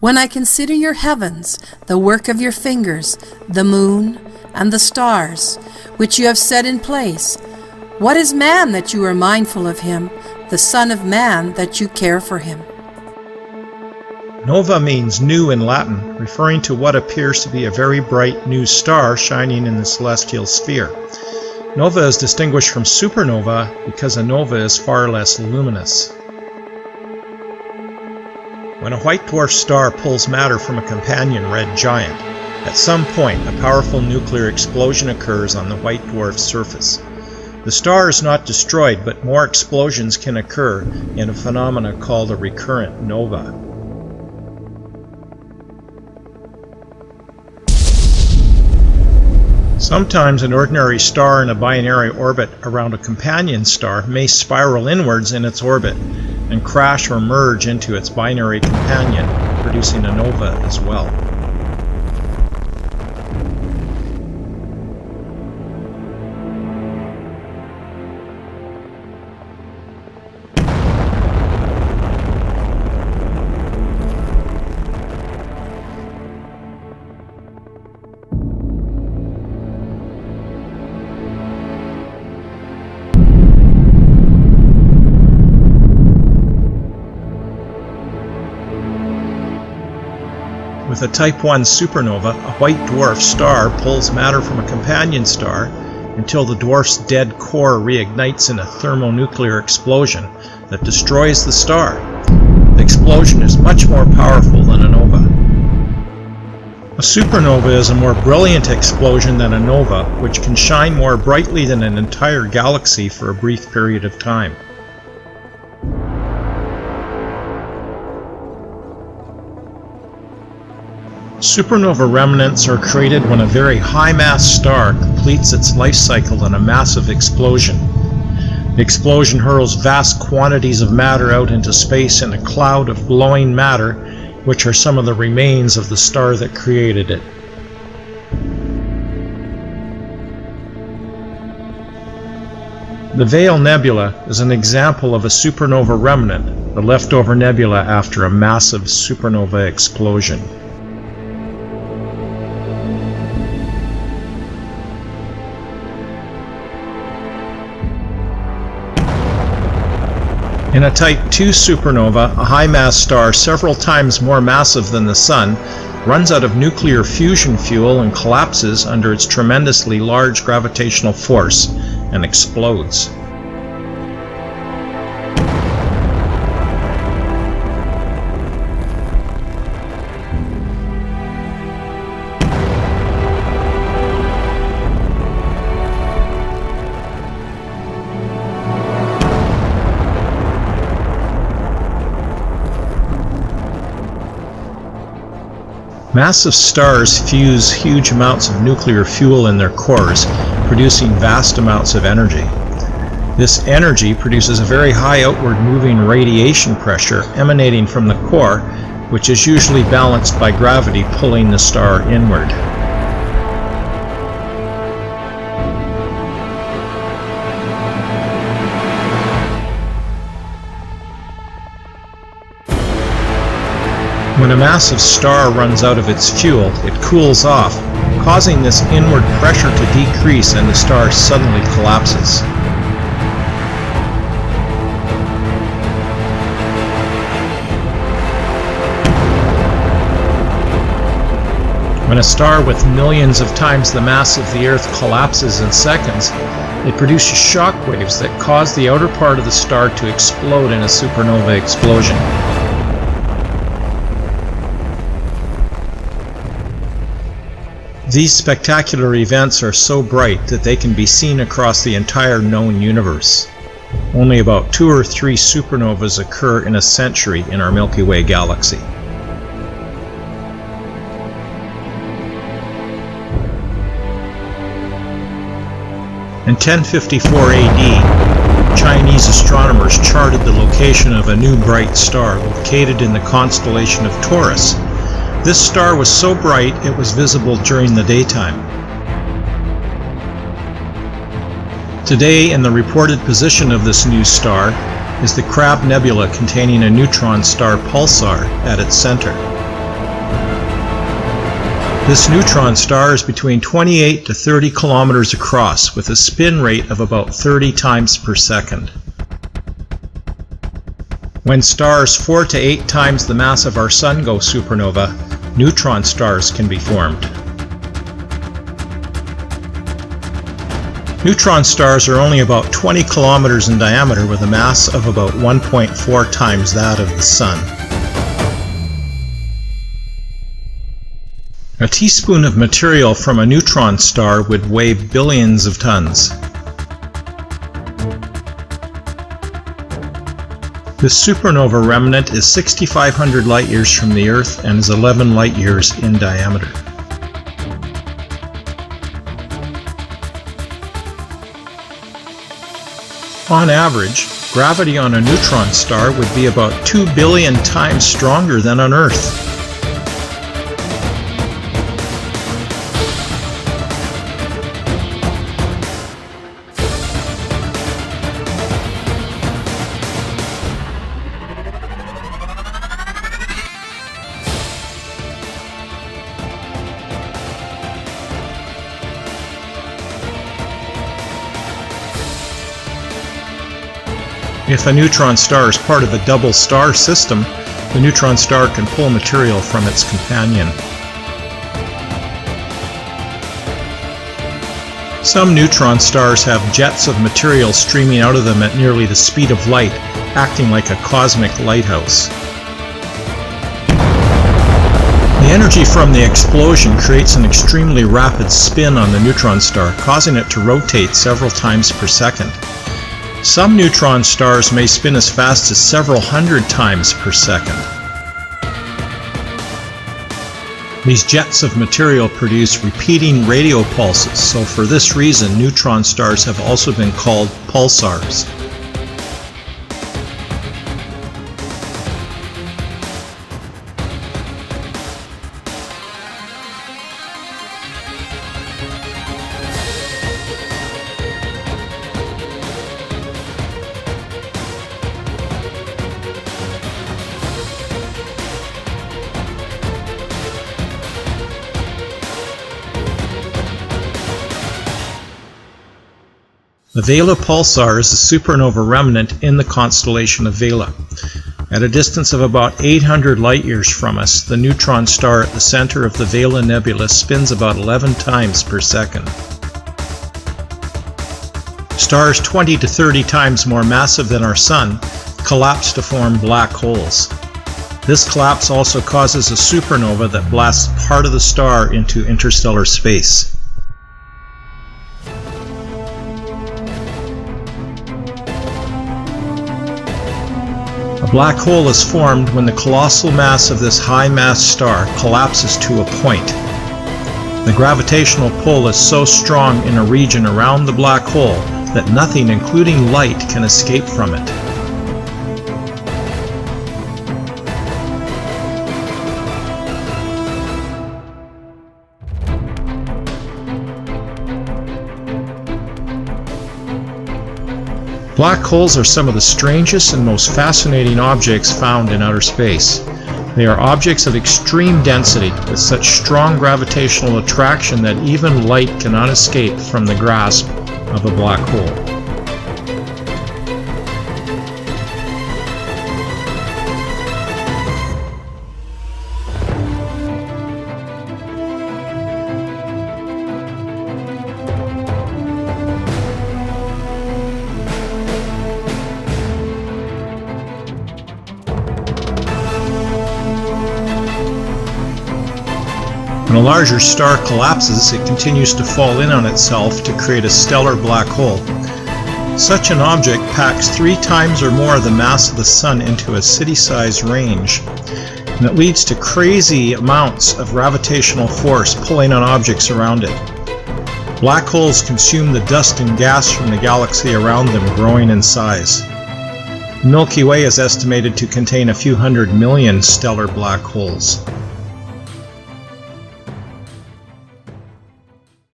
When I consider your heavens, the work of your fingers, the moon and the stars, which you have set in place, what is man that you are mindful of him, the Son of Man that you care for him? Nova means new in Latin, referring to what appears to be a very bright new star shining in the celestial sphere. Nova is distinguished from supernova because a nova is far less luminous. When a white dwarf star pulls matter from a companion red giant, at some point a powerful nuclear explosion occurs on the white dwarf's surface. The star is not destroyed, but more explosions can occur in a phenomena called a recurrent nova. Sometimes an ordinary star in a binary orbit around a companion star may spiral inwards in its orbit and crash or merge into its binary companion, producing a nova as well. With a Type 1 supernova, a white dwarf star pulls matter from a companion star until the dwarf's dead core reignites in a thermonuclear explosion that destroys the star. The explosion is much more powerful than a nova. A supernova is a more brilliant explosion than a nova, which can shine more brightly than an entire galaxy for a brief period of time. Supernova remnants are created when a very high-mass star completes its life cycle in a massive explosion. The explosion hurls vast quantities of matter out into space in a cloud of glowing matter, which are some of the remains of the star that created it. The Veil Nebula is an example of a supernova remnant, the leftover nebula after a massive supernova explosion. In a Type 2 supernova, a high-mass star several times more massive than the Sun runs out of nuclear fusion fuel and collapses under its tremendously large gravitational force and explodes. Massive stars fuse huge amounts of nuclear fuel in their cores, producing vast amounts of energy. This energy produces a very high outward moving radiation pressure emanating from the core, which is usually balanced by gravity pulling the star inward. When a massive star runs out of its fuel, it cools off, causing this inward pressure to decrease, and the star suddenly collapses. When a star with millions of times the mass of the Earth collapses in seconds, it produces shock waves that cause the outer part of the star to explode in a supernova explosion. These spectacular events are so bright that they can be seen across the entire known universe. Only about 2 or 3 supernovas occur in a century in our Milky Way galaxy. In 1054 AD, Chinese astronomers charted the location of a new bright star located in the constellation of Taurus. This star was so bright it was visible during the daytime. Today, in the reported position of this new star, is the Crab Nebula containing a neutron star pulsar at its center. This neutron star is between 28 to 30 kilometers across, with a spin rate of about 30 times per second. When stars 4 to 8 times the mass of our Sun go supernova, neutron stars can be formed. Neutron stars are only about 20 kilometers in diameter with a mass of about 1.4 times that of the Sun. A teaspoon of material from a neutron star would weigh billions of tons. This supernova remnant is 6,500 light-years from the Earth and is 11 light-years in diameter. On average, gravity on a neutron star would be about 2 billion times stronger than on Earth. If a neutron star is part of a double star system, the neutron star can pull material from its companion. Some neutron stars have jets of material streaming out of them at nearly the speed of light, acting like a cosmic lighthouse. The energy from the explosion creates an extremely rapid spin on the neutron star, causing it to rotate several times per second. Some neutron stars may spin as fast as several hundred times per second. These jets of material produce repeating radio pulses, so for this reason neutron stars have also been called pulsars. The Vela pulsar is a supernova remnant in the constellation of Vela. At a distance of about 800 light-years from us, the neutron star at the center of the Vela nebula spins about 11 times per second. Stars 20 to 30 times more massive than our Sun collapse to form black holes. This collapse also causes a supernova that blasts part of the star into interstellar space. A black hole is formed when the colossal mass of this high-mass star collapses to a point. The gravitational pull is so strong in a region around the black hole that nothing, including light, can escape from it. Black holes are some of the strangest and most fascinating objects found in outer space. They are objects of extreme density with such strong gravitational attraction that even light cannot escape from the grasp of a black hole. When a larger star collapses, it continues to fall in on itself to create a stellar black hole. Such an object packs 3 times or more the mass of the Sun into a city-sized range, and it leads to crazy amounts of gravitational force pulling on objects around it. Black holes consume the dust and gas from the galaxy around them, growing in size. The Milky Way is estimated to contain a few hundred million stellar black holes.